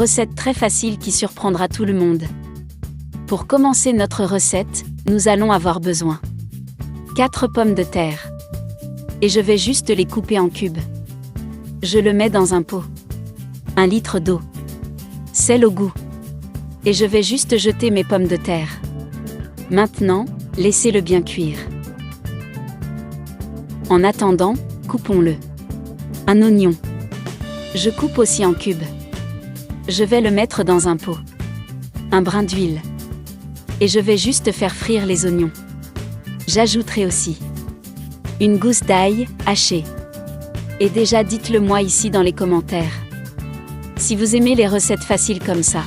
Recette très facile qui surprendra tout le monde. Pour commencer notre recette, nous allons avoir besoin 4 pommes de terre. Et je vais juste les couper en cubes. Je le mets dans un pot. 1 litre d'eau. Sel au goût. Et je vais juste jeter mes pommes de terre. Maintenant, laissez-le bien cuire. En attendant, coupons-le. Un oignon. Je coupe aussi en cubes. Je vais le mettre dans un pot. Un brin d'huile. Et je vais juste faire frire les oignons. J'ajouterai aussi une gousse d'ail, hachée. Et déjà dites-le moi ici dans les commentaires. Si vous aimez les recettes faciles comme ça.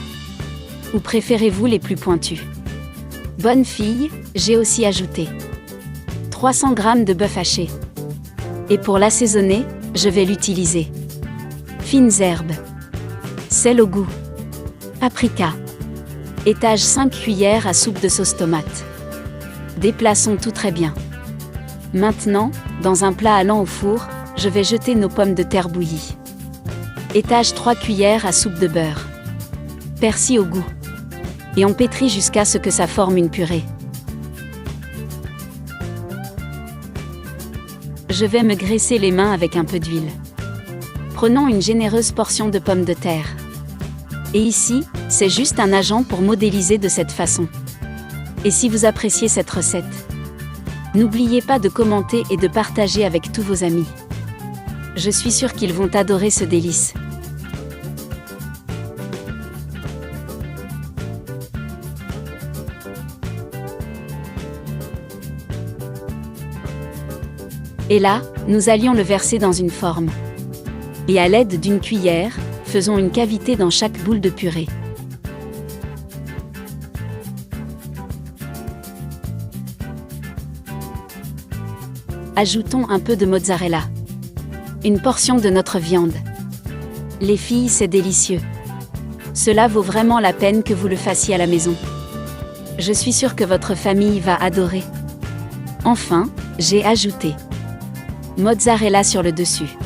Ou préférez-vous les plus pointues? Bonne fille, j'ai aussi ajouté 300 g de bœuf haché. Et pour l'assaisonner, je vais l'utiliser fines herbes, sel au goût, paprika. Étage 5 cuillères à soupe de sauce tomate. Déplaçons tout très bien. Maintenant, dans un plat allant au four, je vais jeter nos pommes de terre bouillies. Étage 3 cuillères à soupe de beurre. Persil au goût. Et on pétrit jusqu'à ce que ça forme une purée. Je vais me graisser les mains avec un peu d'huile. Prenons une généreuse portion de pommes de terre. Et ici, c'est juste un agent pour modéliser de cette façon. Et si vous appréciez cette recette, n'oubliez pas de commenter et de partager avec tous vos amis. Je suis sûre qu'ils vont adorer ce délice. Et là, nous allions le verser dans une forme. Et à l'aide d'une cuillère, faisons une cavité dans chaque boule de purée. Ajoutons un peu de mozzarella. Une portion de notre viande. Les filles, c'est délicieux. Cela vaut vraiment la peine que vous le fassiez à la maison. Je suis sûre que votre famille va adorer. Enfin, j'ai ajouté mozzarella sur le dessus.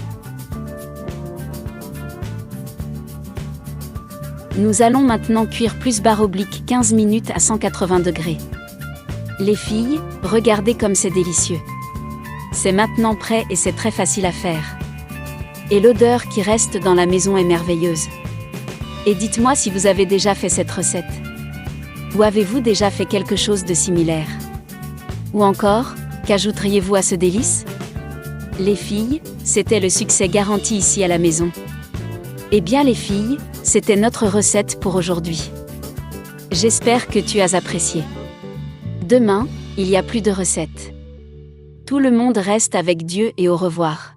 Nous allons maintenant cuire +/- 15 minutes à 180 degrés. Les filles, regardez comme c'est délicieux. C'est maintenant prêt et c'est très facile à faire. Et l'odeur qui reste dans la maison est merveilleuse. Et dites-moi si vous avez déjà fait cette recette. Ou avez-vous déjà fait quelque chose de similaire? Ou encore, qu'ajouteriez-vous à ce délice? Les filles, c'était le succès garanti ici à la maison. Eh bien les filles, c'était notre recette pour aujourd'hui. J'espère que tu as apprécié. Demain, il y a plus de recettes. Tout le monde reste avec Dieu et au revoir.